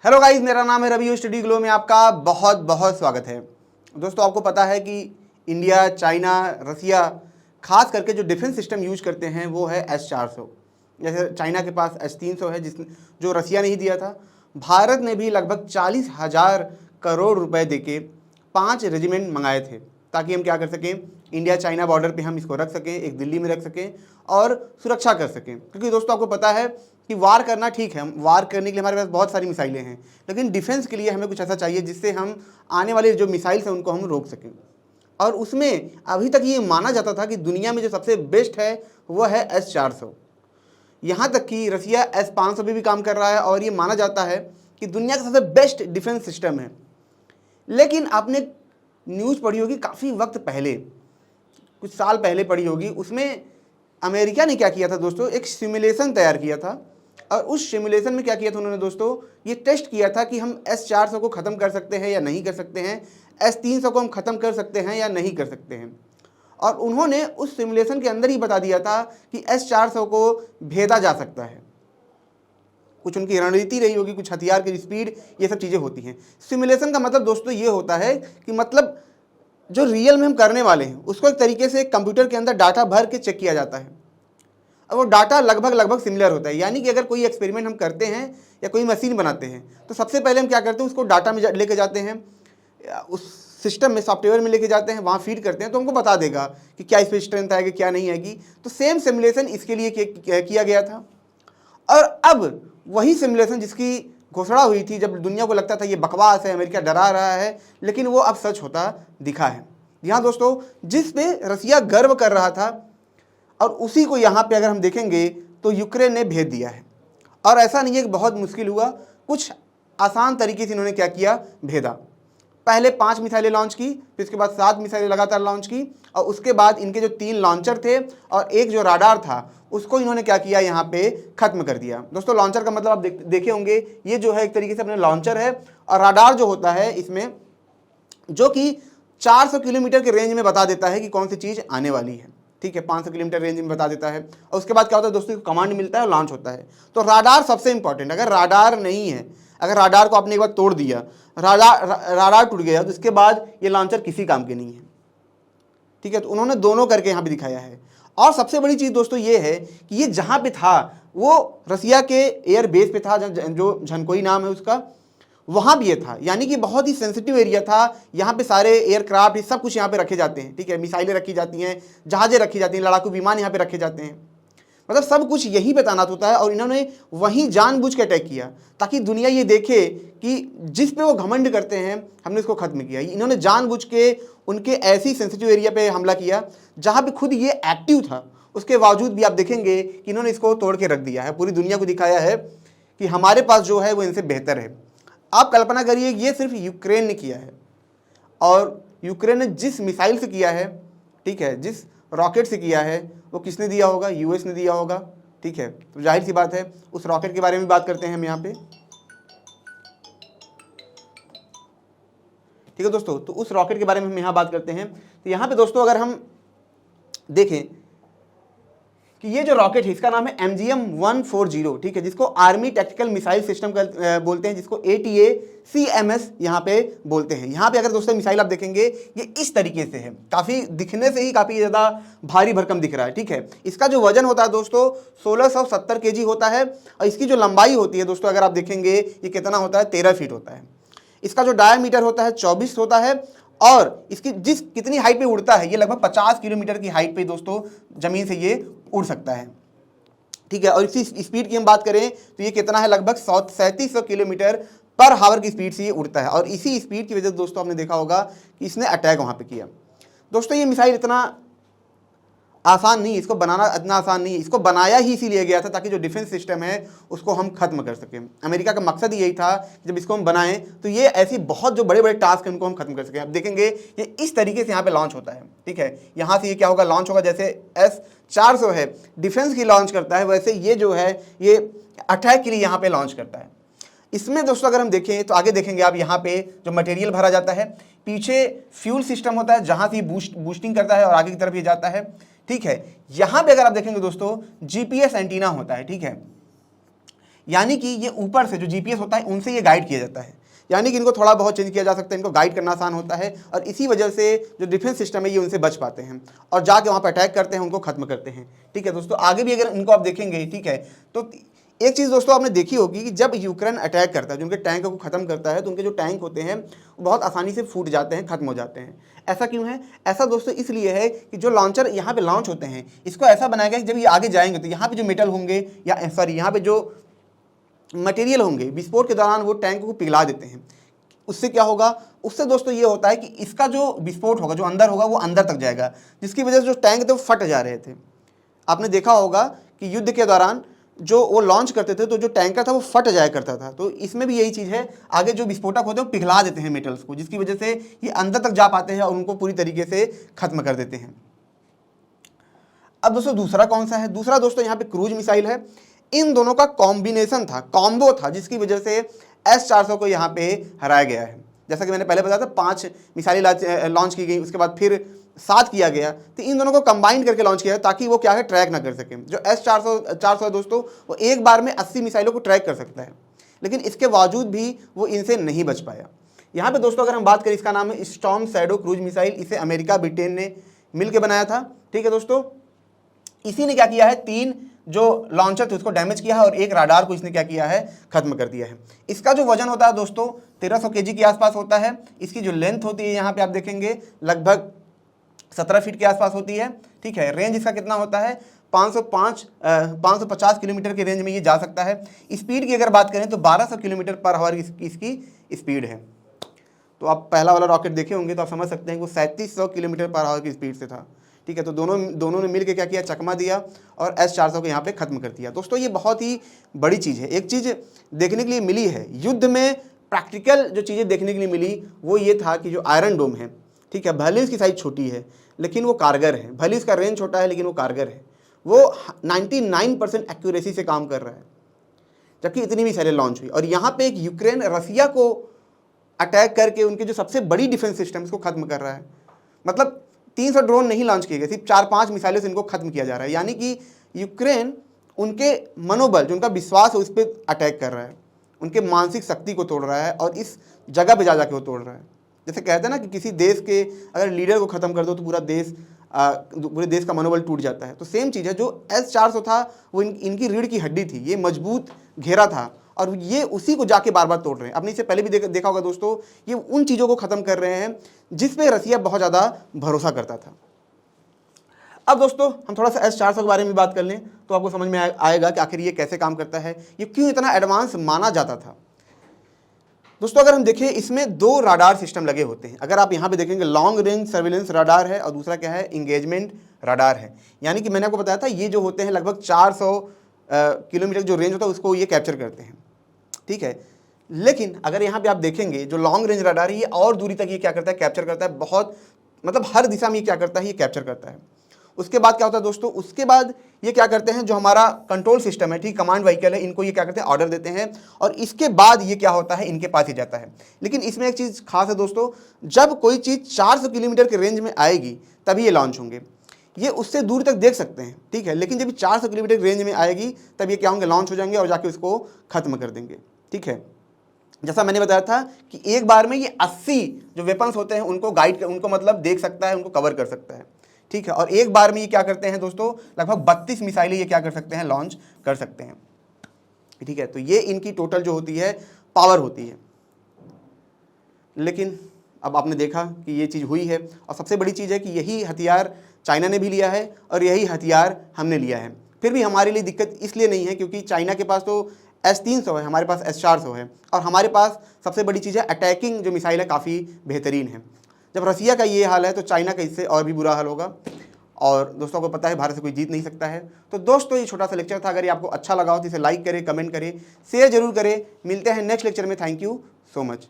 Hello guys, मेरा नाम है रवि और स्टडी ग्लो में आपका बहुत बहुत स्वागत है। दोस्तों, आपको पता है कि इंडिया, चाइना, रसिया खास करके जो डिफेंस सिस्टम यूज करते हैं वो है S-400। जैसे चाइना के पास S-300 है जो रसिया ने ही दिया था। भारत ने भी लगभग 40,000 करोड़ रुपए देके 5 रेजिमेंट मंगाए थे ताकि हम क्या कर सकें, इंडिया चाइना बॉर्डर पे हम इसको रख सकें, एक दिल्ली में रख सकें और सुरक्षा कर सकें। क्योंकि दोस्तों आपको पता है कि वार करना ठीक है, हम वार करने के लिए हमारे पास बहुत सारी मिसाइलें हैं, लेकिन डिफेंस के लिए हमें कुछ ऐसा चाहिए जिससे हम आने वाले जो मिसाइल्स हैं उनको हम रोक सकें। और उसमें अभी तक ये माना जाता था कि दुनिया में जो सबसे बेस्ट है वो है S-400। यहाँ तक कि रसिया S-500 भी काम कर रहा है और ये माना जाता है कि दुनिया का सबसे बेस्ट डिफेंस सिस्टम है। लेकिन आपने न्यूज़ पढ़ी होगी काफ़ी वक्त पहले, कुछ साल पहले पढ़ी होगी, उसमें अमेरिका ने क्या किया था दोस्तों, एक सिमुलेशन तैयार किया था। और उस सिमुलेशन में क्या किया था उन्होंने दोस्तों, ये टेस्ट किया था कि हम S-400 को ख़त्म कर सकते हैं या नहीं कर सकते हैं, S-300 को हम ख़त्म कर सकते हैं या नहीं कर सकते हैं। और उन्होंने उस सिमुलेशन के अंदर ही बता दिया था कि S-400 को भेदा जा सकता है। कुछ उनकी रणनीति रही होगी, कुछ हथियार की स्पीड, ये सब चीज़ें होती हैं। सिमुलेशन का मतलब दोस्तों ये होता है कि मतलब जो रियल में हम करने वाले हैं उसको एक तरीके से कंप्यूटर के अंदर डाटा भर के चेक किया जाता है और वो डाटा लगभग सिमिलर होता है। यानी कि अगर कोई एक्सपेरिमेंट हम करते हैं या कोई मशीन बनाते हैं तो सबसे पहले हम क्या करते हैं, उसको डाटा में लेके जाते हैं, उस सिस्टम में, सॉफ्टवेयर में लेके जाते हैं, वहाँ फीड करते हैं तो हमको बता देगा कि क्या इस पर स्ट्रेंथ आएगी क्या नहीं आएगी। तो सेम सिमुलेशन इसके लिए किया गया था। और अब वही सिमुलेशन जिसकी घोषणा हुई थी, जब दुनिया को लगता था ये बकवास है, अमेरिका डरा रहा है, लेकिन वो अब सच होता दिखा है। यहाँ दोस्तों, जिस पे रसिया गर्व कर रहा था और उसी को यहाँ पे अगर हम देखेंगे तो यूक्रेन ने भेज दिया है। और ऐसा नहीं है कि बहुत मुश्किल हुआ, कुछ आसान तरीके से इन्होंने क्या किया, भेदा। पहले 5 मिसाइलें लॉन्च की, फिर उसके बाद 7 मिसाइलें लगातार लॉन्च की, और उसके बाद इनके जो 3 लॉन्चर थे और एक जो राडार था उसको इन्होंने क्या किया, यहाँ पे खत्म कर दिया। दोस्तों, लॉन्चर का मतलब आप देखे होंगे, ये जो है एक तरीके से अपने लॉन्चर है, और राडार जो होता है इसमें, जो कि 400 किलोमीटर के रेंज में बता देता है कि कौन सी चीज़ आने वाली है। ठीक है, 500 किलोमीटर रेंज में बता देता है। और उसके बाद क्या होता है दोस्तों, कमांड मिलता है और लॉन्च होता है। तो राडार सबसे इंपॉर्टेंट। अगर राडार नहीं है, अगर राडार को आपने एक बार तोड़ दिया, राडार टूट गया, तो इसके बाद ये लॉन्चर किसी काम के नहीं है। ठीक है, तो उन्होंने दोनों करके यहाँ पे दिखाया है। और सबसे बड़ी चीज़ दोस्तों ये है कि ये जहाँ पे था वो रसिया के एयर बेस पे था, जो झनकोई नाम है उसका, वहाँ भी ये था। यानी कि बहुत ही सेंसिटिव एरिया था। यहाँ पे सारे एयरक्राफ्ट, सब कुछ यहाँ पे रखे जाते हैं। ठीक है, मिसाइलें रखी जाती हैं, जहाज़ें रखी जाती हैं, लड़ाकू विमान यहाँ पे रखे जाते हैं, मतलब सब कुछ यहीं पे तैनात होता है। और इन्होंने वहीं जानबूझ के अटैक किया ताकि दुनिया ये देखे कि जिस पे वो घमंड करते हैं हमने इसको खत्म किया। इन्होंने जानबूझ के उनके ऐसी सेंसिटिव एरिया पे हमला किया जहाँ पे खुद ये एक्टिव था, उसके बावजूद भी आप देखेंगे कि इन्होंने इसको तोड़ के रख दिया है। पूरी दुनिया को दिखाया है कि हमारे पास जो है वो इनसे बेहतर है। आप कल्पना करिए, ये सिर्फ यूक्रेन ने किया है, और यूक्रेन ने जिस मिसाइल से किया है, ठीक है, जिस रॉकेट से किया है, वो किसने दिया होगा, यूएस ने दिया होगा। ठीक है, तो जाहिर सी बात है उस रॉकेट के बारे में बात करते हैं हम यहाँ पे। ठीक है दोस्तों, तो उस रॉकेट के बारे में हम यहाँ बात करते हैं। तो यहाँ पे दोस्तों अगर हम देखें कि ये जो रॉकेट है इसका नाम है MGM-140। ठीक है, जिसको आर्मी टैक्टिकल मिसाइल सिस्टम बोलते हैं, जिसको ATACMS यहाँ पे बोलते हैं। यहाँ पे अगर दोस्तों मिसाइल आप देखेंगे ये इस तरीके से है, काफ़ी दिखने से ही काफ़ी ज़्यादा भारी भरकम दिख रहा है। ठीक है, इसका जो वजन होता है दोस्तों 1670 kg होता है, और इसकी जो लंबाई होती है दोस्तों अगर आप देखेंगे ये कितना होता है, 13 फीट होता है। इसका जो डायमीटर होता है 24 होता है, और इसकी कितनी हाइट पे उड़ता है, ये लगभग 50 किलोमीटर की हाइट पे दोस्तों ज़मीन से ये उड़ सकता है। ठीक है, और इसी स्पीड की हम बात करें तो ये कितना है, लगभग 3700 किलोमीटर पर हावर की स्पीड से ये उड़ता है। और इसी स्पीड की वजह से दोस्तों आपने देखा होगा कि इसने अटैक वहाँ पे किया। दोस्तों, ये मिसाइल इतना आसान नहीं, इसको बनाना इतना आसान नहीं है। इसको बनाया ही इसीलिए गया था ताकि जो डिफेंस सिस्टम है उसको हम खत्म कर सकें। अमेरिका का मकसद ही यही था, जब इसको हम बनाएं तो ये ऐसी बहुत जो बड़े बड़े टास्क हैं उनको हम खत्म कर सकें। अब देखेंगे ये इस तरीके से यहाँ पे लॉन्च होता है। ठीक है, यहाँ से ये क्या होगा, लॉन्च होगा। जैसे S-400 है डिफेंस की लॉन्च करता है, वैसे ये जो है ये अटैक के लिए यहाँ पे लॉन्च करता है। इसमें दोस्तों अगर हम देखें तो आगे देखेंगे आप, यहाँ पे जो मटेरियल भरा जाता है, पीछे फ्यूल सिस्टम होता है जहाँ से बूस्टिंग करता है और आगे की तरफ ये जाता है। ठीक है, यहाँ पे अगर आप देखेंगे दोस्तों GPS एंटीना होता है। ठीक है, यानी कि ये ऊपर से जो जीपीएस होता है उनसे ये गाइड किया जाता है, यानी कि इनको थोड़ा बहुत चेंज किया जा सकता है, इनको गाइड करना आसान होता है और इसी वजह से जो डिफेंस सिस्टम है ये उनसे बच पाते हैं और जाके वहाँ पर अटैक करते हैं, उनको खत्म करते हैं। ठीक है दोस्तों, आगे भी अगर इनको आप देखेंगे, ठीक है, तो एक चीज़ दोस्तों आपने देखी होगी कि जब यूक्रेन अटैक करता है, जो उनके टैंक को खत्म करता है, तो उनके जो टैंक होते हैं वो बहुत आसानी से फूट जाते हैं, खत्म हो जाते हैं। ऐसा क्यों है? ऐसा दोस्तों इसलिए है कि जो लॉन्चर यहाँ पे लॉन्च होते हैं, इसको ऐसा बनाया गया कि जब ये आगे जाएंगे तो यहाँ पे जो मेटल होंगे या सॉरी यहाँ पे जो मटेरियल होंगे, विस्फोट के दौरान वो टैंक को पिघला देते हैं। उससे क्या होगा? उससे दोस्तों ये होता है कि इसका जो विस्फोट होगा, जो अंदर होगा, वो अंदर तक जाएगा, जिसकी वजह से जो टैंक थे वो फट जा रहे थे। आपने देखा होगा कि युद्ध के दौरान जो वो लॉन्च करते थे तो जो टैंकर था वो फट जाया करता था। तो इसमें भी यही चीज़ है, आगे जो विस्फोटक होते हैं वो पिघला देते हैं मेटल्स को, जिसकी वजह से ये अंदर तक जा पाते हैं और उनको पूरी तरीके से खत्म कर देते हैं। अब दोस्तों दूसरा कौन सा है? दूसरा दोस्तों यहाँ पे क्रूज मिसाइल है। इन दोनों का कॉम्बिनेशन था, कॉम्बो था, जिसकी वजह से S-400 को यहाँ पे हराया गया है। जैसा कि मैंने पहले बताया था 5 मिसाइलें लॉन्च की गई, उसके बाद फिर 7 किया गया, तो इन दोनों को कंबाइन करके लॉन्च किया ताकि वो क्या है, ट्रैक ना कर सके। जो S-400 है दोस्तों, वो एक बार में 80 मिसाइलों को ट्रैक कर सकता है, लेकिन इसके बावजूद भी वो इनसे नहीं बच पाया। यहाँ पे दोस्तों अगर हम बात करें, इसका नाम है स्टॉर्म शैडो क्रूज मिसाइल। इसे अमेरिका ब्रिटेन ने मिलकर बनाया था। ठीक है दोस्तों, इसी ने क्या किया है, 3 जो लॉन्चर थे उसको डैमेज किया है और एक राडार को इसने क्या किया है, खत्म कर दिया है। इसका जो वजन होता है दोस्तों 1300 kg के आसपास होता है। इसकी जो लेंथ होती है यहाँ पे आप देखेंगे लगभग 17 फीट के आसपास होती है। ठीक है, रेंज इसका कितना होता है, 550 किलोमीटर के रेंज में ये जा सकता है। स्पीड की अगर बात करें तो 1200 किलोमीटर पर आवर इसकी स्पीड है। तो आप पहला वाला रॉकेट देखे होंगे तो आप समझ सकते हैं कि वो 3700 किलोमीटर पर आवर की स्पीड से था। ठीक है, तो दोनों ने मिलकर क्या किया, चकमा दिया और S-400 को यहाँ पे खत्म कर दिया। दोस्तों ये बहुत ही बड़ी चीज़ है। एक चीज़ देखने के लिए मिली है युद्ध में, प्रैक्टिकल जो चीज़ें देखने के लिए मिली वो ये था कि जो आयरन डोम है, ठीक है, भले इसकी साइज़ छोटी है लेकिन वो कारगर है, भले इसका रेंज छोटा है लेकिन वो कारगर है, वो 99% एक्यूरेसी से काम कर रहा है, जबकि इतनी मिसाइलें लॉन्च हुई। और यहाँ पे एक यूक्रेन रसिया को अटैक करके उनकी जो सबसे बड़ी डिफेंस सिस्टम इसको खत्म कर रहा है। मतलब 300 ड्रोन नहीं लॉन्च किए गए, सिर्फ 4-5 मिसाइलों से इनको खत्म किया जा रहा है। यानी कि यूक्रेन उनके मनोबल, जो उनका विश्वास है, उस पर अटैक कर रहा है, उनके मानसिक शक्ति को तोड़ रहा है और इस जगह पे जा जाके वो तोड़ रहा है। जैसे कहते हैं ना कि किसी देश के अगर लीडर को ख़त्म कर दो तो पूरे देश का मनोबल टूट जाता है। तो सेम चीज़ है, जो S-400 था वो इनकी रीढ़ की हड्डी थी, ये मजबूत घेरा था और ये उसी को जाके बार बार तोड़ रहे हैं। आपने इससे पहले भी देखा होगा दोस्तों, ये उन चीज़ों को ख़त्म कर रहे हैं जिस पे रसिया बहुत ज़्यादा भरोसा करता था। अब दोस्तों हम थोड़ा सा S-400 के बारे में बात कर लें तो आपको समझ में आएगा कि आखिर ये कैसे काम करता है, ये क्यों इतना एडवांस माना जाता था। दोस्तों अगर हम देखें, इसमें 2 राडार सिस्टम लगे होते हैं। अगर आप यहाँ पे देखेंगे, लॉन्ग रेंज सर्विलेंस राडार है और दूसरा क्या है, इंगेजमेंट राडार है। यानी कि मैंने आपको बताया था ये जो होते हैं लगभग 400 किलोमीटर जो रेंज होता है उसको ये कैप्चर करते हैं। ठीक है, लेकिन अगर यहाँ पे आप देखेंगे जो लॉन्ग रेंज राडार है ये और दूरी तक ये क्या करता है, कैप्चर करता है, बहुत मतलब हर दिशा में ये क्या करता है, ये कैप्चर करता है। उसके बाद क्या होता है दोस्तों, उसके बाद ये क्या करते हैं, जो हमारा कंट्रोल सिस्टम है, ठीक, कमांड व्हीकल है, इनको ये क्या करते हैं, ऑर्डर देते हैं और इसके बाद ये क्या होता है, इनके पास ही जाता है। लेकिन इसमें एक चीज़ खास है दोस्तों, जब कोई चीज़ 400 किलोमीटर के रेंज में आएगी तभी ये लॉन्च होंगे। ये उससे दूर तक देख सकते हैं, ठीक है, लेकिन जब 400 किलोमीटर रेंज में आएगी तब ये क्या होंगे, लॉन्च हो जाएंगे और जाके उसको खत्म कर देंगे। ठीक है, जैसा मैंने बताया था कि एक बार में ये 80 जो वेपन्स होते हैं उनको उनको मतलब देख सकता है, उनको कवर कर सकता है। ठीक है, और एक बार में ये क्या करते हैं दोस्तों, लगभग 32 मिसाइलें ये क्या कर सकते हैं, लॉन्च कर सकते हैं। ठीक है, तो ये इनकी टोटल जो होती है पावर होती है। लेकिन अब आपने देखा कि ये चीज़ हुई है और सबसे बड़ी चीज़ है कि यही हथियार चाइना ने भी लिया है और यही हथियार हमने लिया है। फिर भी हमारे लिए दिक्कत इसलिए नहीं है क्योंकि चाइना के पास तो S-300 है, हमारे पास S-400 है और हमारे पास सबसे बड़ी चीज़ है अटैकिंग जो मिसाइल है काफ़ी बेहतरीन है। जब रसिया का ये हाल है तो चाइना का इससे और भी बुरा हाल होगा और दोस्तों को पता है भारत से कोई जीत नहीं सकता है। तो दोस्तों ये छोटा सा लेक्चर था, अगर ये आपको अच्छा लगा हो तो इसे लाइक करें, कमेंट करें, शेयर जरूर करें। मिलते हैं नेक्स्ट लेक्चर में। Thank you so much.